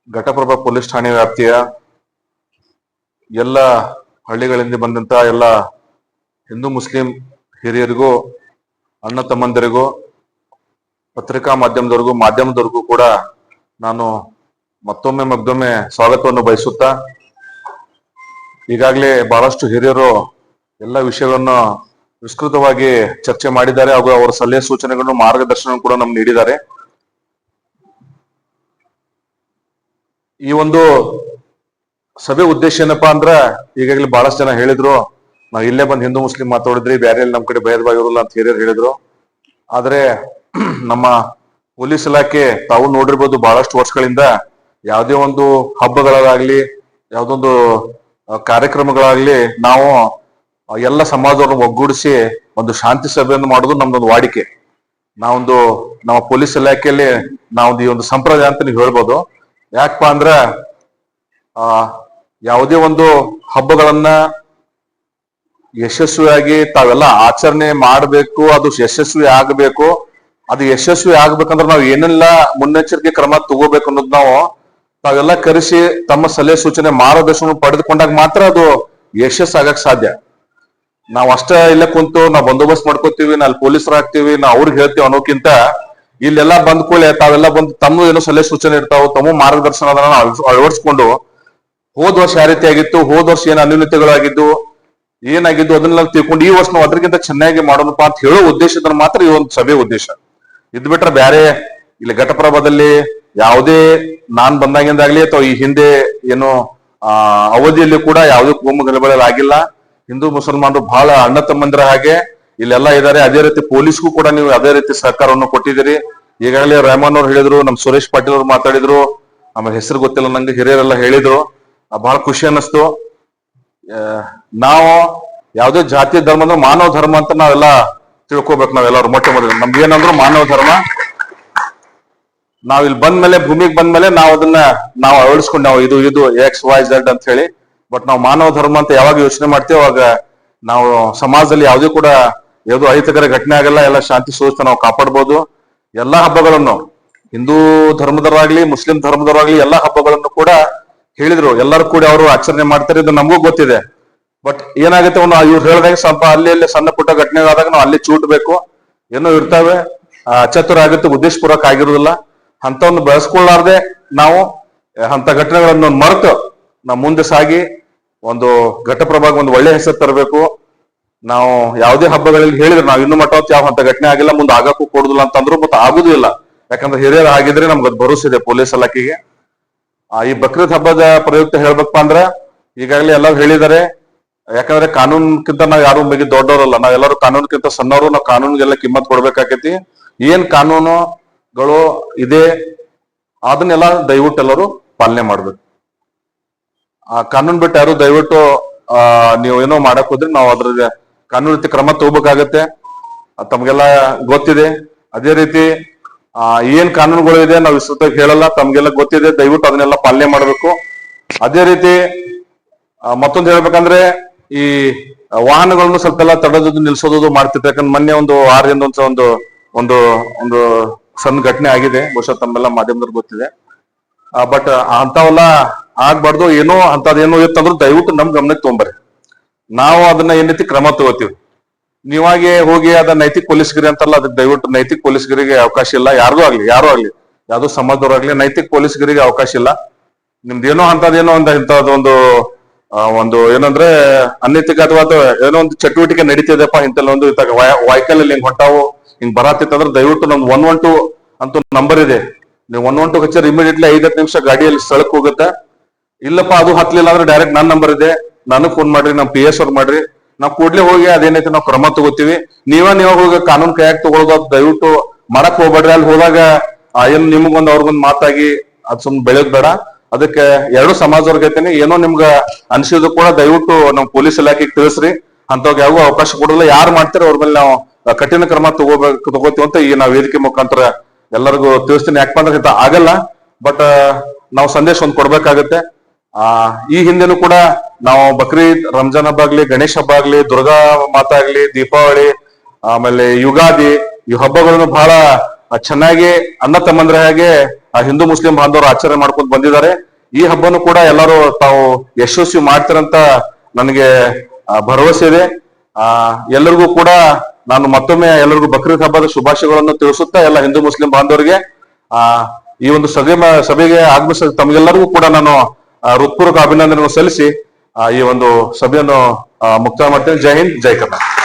Ghataprabha police ಠಾಣೆ ವ್ಯಾಪ್ತಿಯ ಎಲ್ಲ ಹಳ್ಳಿಗಳಿಂದ ಬಂದಂತ ಎಲ್ಲ ಹಿಂದೂ ಮುಸ್ಲಿಂ ಹಿರಿಯರಿಗೂ, ಅಣ್ಣ ತಮ್ಮಂದಿರಿಗೂ, ಪತ್ರಿಕಾ ಮಾಧ್ಯಮದವರಿಗೂ ಕೂಡ ನಾನು ಮತ್ತೊಮ್ಮೆ ಸ್ವಾಗತವನ್ನು ಬಯಸುತ್ತಾ, ಈಗಾಗಲೇ ಬಹಳಷ್ಟು ಹಿರಿಯರು ಎಲ್ಲ ವಿಷಯಗಳನ್ನು ವಿಸ್ತೃತವಾಗಿ ಚರ್ಚೆ ಮಾಡಿದ್ದಾರೆ ಹಾಗೂ ಅವರ ಸಲಹೆ ಸೂಚನೆಗಳನ್ನು ಮಾರ್ಗದರ್ಶನ ಕೂಡ ನಮ್ಗೆ ನೀಡಿದ್ದಾರೆ. ಈ ಒಂದು ಸಭೆ ಉದ್ದೇಶ ಏನಪ್ಪಾ ಅಂದ್ರ, ಈಗಾಗಲೇ ಬಹಳಷ್ಟು ಜನ ಹೇಳಿದ್ರು, ನಾವು ಇಲ್ಲೇ ಬಂದು ಹಿಂದೂ ಮುಸ್ಲಿಂ ಮಾತಾಡಿದ್ರಿ, ಬೇರೆ ನಮ್ ಕಡೆ ಭೇದ ಭಾವ ಇರಲ್ಲ ಅಂತ ಹಿರಿಯರು ಹೇಳಿದ್ರು. ಆದ್ರೆ ನಮ್ಮ ಪೊಲೀಸ್ ಇಲಾಖೆ ತಾವು ನೋಡಿರ್ಬೋದು, ಬಹಳಷ್ಟು ವರ್ಷಗಳಿಂದ ಯಾವುದೇ ಒಂದು ಹಬ್ಬಗಳಾಗ್ಲಿ, ಯಾವುದೊಂದು ಕಾರ್ಯಕ್ರಮಗಳಾಗ್ಲಿ, ನಾವು ಎಲ್ಲ ಸಮಾಜವನ್ನು ಒಗ್ಗೂಡಿಸಿ ಒಂದು ಶಾಂತಿ ಸಭೆಯನ್ನು ಮಾಡೋದು ನಮ್ದೊಂದು ವಾಡಿಕೆ. ನಮ್ಮ ಪೊಲೀಸ್ ಇಲಾಖೆಯಲ್ಲಿ ಈ ಒಂದು ಸಂಪ್ರದಾಯ ಅಂತ ನೀವು ಹೇಳ್ಬೋದು. ಯಾಕಪ್ಪ ಅಂದ್ರ ಯಾವುದೇ ಒಂದು ಹಬ್ಬಗಳನ್ನ ಯಶಸ್ವಿಯಾಗಿ ತಾವೆಲ್ಲ ಆಚರಣೆ ಮಾಡಬೇಕು, ಅದು ಯಶಸ್ವಿ ಆಗಬೇಕು. ಅದು ಯಶಸ್ವಿ ಆಗ್ಬೇಕಂದ್ರೆ ನಾವು ಏನೆಲ್ಲ ಮುನ್ನೆಚ್ಚರಿಕೆ ಕ್ರಮ ತಗೋಬೇಕು ಅನ್ನೋದು ತಾವೆಲ್ಲ ಕರೆಸಿ ತಮ್ಮ ಸಲಹೆ ಸೂಚನೆ ಮಾರ್ಗದರ್ಶನ ಪಡೆದುಕೊಂಡಾಗ ಮಾತ್ರ ಅದು ಯಶಸ್ಸು ಆಗಕ್ ಸಾಧ್ಯ. ನಾವ್ ಅಷ್ಟೇ ಇಲ್ಲ ಕುಂತು ನಾವು ಬಂದೋಬಸ್ತ್ ಮಾಡ್ಕೋತೀವಿ, ನಾವು ಪೊಲೀಸರು ಆಗ್ತೀವಿ, ನಾವು ಅವ್ರಿಗೆ ಹೇಳ್ತೀವಿ ಅನ್ನೋಕ್ಕಿಂತ ಇಲ್ಲೆಲ್ಲ ಬಂದ್ ಕೂಡಲೇ ತಾವೆಲ್ಲ ಬಂದು ತಮ್ಮ ಏನೋ ಸಲಹೆ ಸೂಚನೆ ಇರ್ತಾವ, ತಮ್ಮ ಮಾರ್ಗದರ್ಶನ ಅದನ್ನ ಅಳವಡಿಸ್ಕೊಂಡು ಹೋದ್ ವರ್ಷ ಯಾವ ರೀತಿ ಆಗಿತ್ತು, ಹೋದ್ ವರ್ಷ ಏನ್ ಅನ್ಯೂನ್ಯತೆಗಳಾಗಿದ್ದು, ಏನಾಗಿದ್ದು ಅದನ್ನೆಲ್ಲ ತಿಳ್ಕೊಂಡು ಈ ವರ್ಷ ನಾವು ಅದಕ್ಕಿಂತ ಚೆನ್ನಾಗಿ ಮಾಡೋಣಪ್ಪ ಅಂತ ಹೇಳೋ ಉದ್ದೇಶದ ಮಾತ್ರ ಈ ಒಂದು ಸಭೆ ಉದ್ದೇಶ. ಇದ್ ಬಿಟ್ರೆ ಬೇರೆ ಇಲ್ಲಿ ಘಟಪ್ರಭಾದಲ್ಲಿ ಯಾವುದೇ ನಾನ್ ಬಂದಾಗಿಂದಾಗ್ಲಿ ಅಥವಾ ಈ ಹಿಂದೆ ಏನು ಅವಧಿಯಲ್ಲಿ ಕೂಡ ಯಾವುದೇ ಕೋಮು ಗಲಭೆ ಆಗಿಲ್ಲ. ಹಿಂದೂ ಮುಸಲ್ಮಾನರು ಬಹಳ ಅಣ್ಣ ತಮ್ಮಂದಿರ ಹಾಗೆ ಇಲ್ಲೆಲ್ಲ ಇದ್ದಾರೆ. ಅದೇ ರೀತಿ ಪೊಲೀಸ್ಗೂ ಕೂಡ ನೀವು ಅದೇ ರೀತಿ ಸಹಕಾರವನ್ನು ಕೊಟ್ಟಿದ್ದೀರಿ. ಈಗಾಗಲೇ ರೆಹಮಾನ್ ಅವ್ರು ಹೇಳಿದ್ರು, ನಮ್ ಸುರೇಶ್ ಪಾಟೀಲ್ ಅವ್ರು ಮಾತಾಡಿದ್ರು, ಆಮೇಲೆ ಹೆಸರು ಗೊತ್ತಿಲ್ಲ ನಂಗೆ, ಹಿರಿಯರೆಲ್ಲ ಹೇಳಿದ್ರು. ಬಹಳ ಖುಷಿ ಅನ್ನಿಸ್ತು. ನಾವು ಯಾವುದೇ ಜಾತಿ ಧರ್ಮ ಮಾನವ ಧರ್ಮ ಅಂತ ನಾವೆಲ್ಲ ತಿಳ್ಕೊಬೇಕು. ನಾವೆಲ್ಲರೂ ಮೊಟ್ಟ ಮೊದಲು ನಮ್ದು ಏನಂದ್ರು ಮಾನವ ಧರ್ಮ. ನಾವ್ ಇಲ್ಲಿ ಬಂದ್ಮೇಲೆ, ಭೂಮಿಗೆ ಬಂದ್ಮೇಲೆ ನಾವು ಅಳವಡಿಸ್ಕೊಂಡು ನಾವು ಇದು XYZ ಅಂತ ಹೇಳಿ, ಬಟ್ ನಾವು ಮಾನವ ಧರ್ಮ ಅಂತ ಯಾವಾಗ ಯೋಚನೆ ಮಾಡ್ತೀವಿ ಅವಾಗ ನಾವು ಸಮಾಜದಲ್ಲಿ ಯಾವುದೋ ಅಹಿತಕರ ಘಟನೆ ಆಗಲ್ಲ, ಎಲ್ಲ ಶಾಂತಿ ಸುವ್ಯವಸ್ಥೆ ನಾವು ಕಾಪಾಡ್ಬೋದು. ಎಲ್ಲಾ ಹಬ್ಬಗಳನ್ನು ಹಿಂದೂ ಧರ್ಮದವರಾಗ್ಲಿ ಮುಸ್ಲಿಂ ಧರ್ಮದವರಾಗ್ಲಿ ಎಲ್ಲಾ ಹಬ್ಬಗಳನ್ನು ಕೂಡ ಹೇಳಿದ್ರು, ಎಲ್ಲರೂ ಕೂಡ ಅವರು ಆಚರಣೆ ಮಾಡ್ತಾರೆ, ಇದು ನಮಗೂ ಗೊತ್ತಿದೆ. ಬಟ್ ಏನಾಗುತ್ತೆ, ಇವ್ರು ಹೇಳಿದಾಗ ಸ್ವಲ್ಪ ಅಲ್ಲಿ ಸಣ್ಣ ಪುಟ್ಟ ಘಟನೆಗಳಾದಾಗ ನಾವು ಅಲ್ಲಿ ಚೂಟ್ಬೇಕು, ಏನೋ ಇರ್ತವೆ, ಅಚತುರ ಆಗುತ್ತೆ, ಉದ್ದೇಶಪೂರ್ವಕ ಆಗಿರುವುದಿಲ್ಲ. ಅಂತವನ್ನು ಬೆಳೆಸ್ಕೊಳ್ಳಾರ್ದೆ ನಾವು ಅಂತ ಘಟನೆಗಳನ್ನು ಮರೆತು ನಾವು ಮುಂದೆ ಸಾಗಿ ಒಂದು ಘಟಪ್ರಭಾಗ ಒಂದು ಒಳ್ಳೆ ಹೆಸರು ತರಬೇಕು. ನಾವು ಯಾವುದೇ ಹಬ್ಬಗಳಲ್ಲಿ ಹೇಳಿದ್ರೆ ನಾವು ಇನ್ನೂ ಮಟ್ಟ ಯಾವ ಅಂತ ಘಟನೆ ಆಗಿಲ್ಲ, ಮುಂದೆ ಆಗಕ್ಕೂ ಕೊಡುದಿಲ್ಲ ಅಂತಂದ್ರು ಮತ್ತೆ ಆಗುದೂ ಇಲ್ಲ. ಯಾಕಂದ್ರೆ ಹಿರಿಯರು ಆಗಿದ್ರೆ ನಮ್ಗೆ ಅದು ಭರೋಸೆ ಇದೆ ಪೊಲೀಸ್ ಇಲಾಖೆಗೆ. ಈ ಬಕ್ರೀದ್ ಹಬ್ಬದ ಪ್ರಯುಕ್ತ ಹೇಳ್ಬೇಕಪ್ಪ ಅಂದ್ರ, ಈಗಾಗಲೇ ಎಲ್ಲರೂ ಹೇಳಿದ್ದಾರೆ. ಯಾಕಂದ್ರೆ ಕಾನೂನ್ಕಿಂತ ನಾವ್ ಯಾರು ಬಗ್ಗೆ ದೊಡ್ಡವರಲ್ಲ, ನಾವೆಲ್ಲರೂ ಕಾನೂನ್ಕಿಂತ ಸಣ್ಣವರು. ನಾವು ಕಾನೂನಿಗೆಲ್ಲ ಕಿಮ್ಮತ್ ಕೊಡ್ಬೇಕಾಕೈತಿ. ಏನ್ ಕಾನೂನುಗಳು ಇದೆ ಅದನ್ನೆಲ್ಲ ದಯವಿಟ್ಟು ಎಲ್ಲರೂ ಪಾಲನೆ ಮಾಡ್ಬೇಕು. ಆ ಕಾನೂನು ಬಿಟ್ಟು ಯಾರು ದಯವಿಟ್ಟು ನೀವು ಏನೋ ಮಾಡಕ್ ಹೋದ್ರೆ ನಾವು ಅದ್ರ ಕಾನೂನು ರೀತಿ ಕ್ರಮ ತಗೋಬೇಕಾಗತ್ತೆ. ತಮ್ಗೆಲ್ಲ ಗೊತ್ತಿದೆ. ಅದೇ ರೀತಿ ಏನ್ ಕಾನೂನುಗಳು ಇದೆ ನಾವು ವಿಸ್ತೃತವಾಗಿ ಹೇಳಲ್ಲ, ತಮ್ಗೆಲ್ಲ ಗೊತ್ತಿದೆ. ದಯವಿಟ್ಟು ಅದನ್ನೆಲ್ಲ ಪಾಲನೆ ಮಾಡ್ಬೇಕು. ಅದೇ ರೀತಿ ಮತ್ತೊಂದು ಹೇಳ್ಬೇಕಂದ್ರೆ, ಈ ವಾಹನಗಳನ್ನು ಸ್ವಲ್ಪ ಎಲ್ಲ ತಡೆದು ನಿಲ್ಸೋದು ಮಾಡ್ತಿರ್ತಾರೆ. ಯಾಕಂದ್ರೆ ಮೊನ್ನೆ ಒಂದು 6 ದಿನದ ಒಂದು ಒಂದು ಸಣ್ಣ ಘಟನೆ ಆಗಿದೆ, ಬಹುಶಃ ತಮ್ಮೆಲ್ಲ ಮಾಧ್ಯಮದವ್ರಿಗೆ ಗೊತ್ತಿದೆ. ಬಟ್ ಅಂತವೆಲ್ಲ ಆಗ್ಬಾರ್ದು. ಏನೋ ಅಂತದೇನೋ ಇತ್ತಂದ್ರೂ ದಯವಿಟ್ಟು ನಮ್ ಗಮನಕ್ಕೆ ತೊಗೊಂಬರ್ರಿ. ನಾವು ಅದನ್ನ ಏನ್ ರೀತಿ ಕ್ರಮ ತಗೋತೀವಿ. ನೀವಾಗೆ ಹೋಗಿ ಅದ ನೈತಿಕ ಪೊಲೀಸ್ಗಿರಿ ಅಂತಲ್ಲ, ಅದಕ್ಕೆ ದಯವಿಟ್ಟು ನೈತಿಕ ಪೊಲೀಸ್ಗಿರಿಗೆ ಅವಕಾಶ ಇಲ್ಲ. ಯಾರು ಆಗ್ಲಿ ಯಾವ್ದೋ ಸಮಾಜದವ್ರಾಗ್ಲಿ ನೈತಿಕ ಪೊಲೀಸ್ಗಿರಿಗೆ ಅವಕಾಶ ಇಲ್ಲ. ನಿಮ್ದೇನೋ ಅಂತದೇನೋ ಒಂದು ಏನಂದ್ರೆ ಅನೈತಿಕ ಅಥವಾ ಏನೋ ಒಂದು ಚಟುವಟಿಕೆ ನಡೀತಿದೆಪ್ಪ ಇಂತೆಲ್ಲ ಒಂದು ವೈಕಲ್ ಅಲ್ಲಿ ಹಿಂಗ್ ಹೊಂಟಾವು ಹಿಂಗ್ ಬರತ್ತಿತ್ತಂದ್ರೆ ದಯವಿಟ್ಟು ನಮ್ದು 112 ಅಂತ ನಂಬರ್ ಇದೆ. ನೀವು 112 ಹಚ್ಚಿದ್ರೆ ಇಮಿಡಿಯೇಟ್ಲಿ 5-10 ನಿಮಿಷ ಗಾಡಿಯಲ್ಲಿ ಸ್ಥಳಕ್ಕೆ ಹೋಗುತ್ತೆ. ಇಲ್ಲಪ್ಪ ಅದು ಹತ್ಲಿಲ್ಲ ಅಂದ್ರೆ ಡೈರೆಕ್ಟ್ ನನ್ನ ನಂಬರ್ ಇದೆ, ನನಗ್ ಫೋನ್ ಮಾಡ್ರಿ, ನಮ್ PS ಅವ್ರು ಮಾಡ್ರಿ, ನಾವು ಕೂಡ್ಲೆ ಹೋಗಿ ಅದೇನೈತೆ ನಾವು ಕ್ರಮ ತಗೋತೀವಿ. ನೀವ ಹೋಗಿ ಕಾನೂನು ಕೈಯಾಗ ತಗೊಳ್ಳೋದು ಅದು ದಯವಿಟ್ಟು ಮಾಡಕ್ ಹೋಗ್ಬೇಡ್ರಿ. ಅಲ್ಲಿ ಹೋದಾಗ ಏನ್ ನಿಮ್ಗೊಂದು ಅವ್ರಿಗೊಂದು ಮಾತಾಗಿ ಅದ್ ಸುಮ್ನೆ ಬೆಳೆಯೋದ್ ಬೇಡ. ಅದಕ್ಕೆ ಎರಡು ಸಮಾಜದವ್ರಿಗೈತೇನೆ ಏನೋ ನಿಮ್ಗ ಅನ್ಸಿದ್ರು ಕೂಡ ದಯವಿಟ್ಟು ನಮ್ ಪೊಲೀಸ್ ಇಲಾಖೆಗೆ ತಿಳಿಸ್ರಿ. ಅಂತವ್ರಿಗೆ ಯಾರಿಗೂ ಅವಕಾಶ ಕೊಡಲ್ಲ. ಯಾರು ಮಾಡ್ತಾರೆ ಅವ್ರ ಮೇಲೆ ನಾವು ಕಠಿಣ ಕ್ರಮ ತಗೋತೀವಿ ಅಂತ ಈ ನಾವು ವೇದಿಕೆ ಮುಖಾಂತರ ಎಲ್ಲರಿಗೂ ತಿಳಿಸ್ತೀನಿ. ಯಾಕಪ್ಪ ಅಂದ್ರೆ ಆಗಲ್ಲ, ಬಟ್ ನಾವು ಸಂದೇಶ ಒಂದು ಕೊಡ್ಬೇಕಾಗತ್ತೆ. ಈ ಹಿಂದೆನೂ ಕೂಡ ನಾವು ಬಕ್ರೀದ್, ರಂಜಾನ್ ಹಬ್ಬ ಆಗ್ಲಿ, ಗಣೇಶ ಹಬ್ಬ ಆಗ್ಲಿ, ದುರ್ಗಾ ಮಾತಾ ಆಗ್ಲಿ, ದೀಪಾವಳಿ, ಆಮೇಲೆ ಯುಗಾದಿ, ಈ ಹಬ್ಬಗಳನ್ನು ಬಹಳ ಚೆನ್ನಾಗಿ ಅಣ್ಣ ತಮ್ಮಂದ್ರ ಹಾಗೆ ಹಿಂದೂ ಮುಸ್ಲಿಂ ಬಾಂಧವರು ಆಚರಣೆ ಮಾಡ್ಕೊಂಡು ಬಂದಿದ್ದಾರೆ. ಈ ಹಬ್ಬನು ಕೂಡ ಎಲ್ಲರೂ ತಾವು ಯಶಸ್ವಿ ಮಾಡ್ತಾರಂತ ನನಗೆ ಭರವಸೆ ಇದೆ. ಎಲ್ಲರಿಗೂ ಕೂಡ ನಾನು ಮತ್ತೊಮ್ಮೆ ಎಲ್ಲರಿಗೂ ಬಕ್ರೀದ್ ಹಬ್ಬದ ಶುಭಾಶಯಗಳನ್ನು ತಿಳಿಸುತ್ತಾ ಎಲ್ಲ ಹಿಂದೂ ಮುಸ್ಲಿಂ ಬಾಂಧವರಿಗೆ ಈ ಒಂದು ಸಭೆಗೆ ಆಗಮಿಸಿದ ತಮಗೆಲ್ಲರಿಗೂ ಕೂಡ ನಾನು ಹೃತ್ಪೂರ್ವಕ ಅಭಿನಂದನೆಗಳನ್ನು ಸಲ್ಲಿಸಿ ಈ ಒಂದು ಸಭೆಯನ್ನು ಮುಕ್ತಾಯ ಮಾಡ್ತೇನೆ. ಜೈ ಹಿಂದ್, ಜೈ ಕರ್ನಾಟಕ.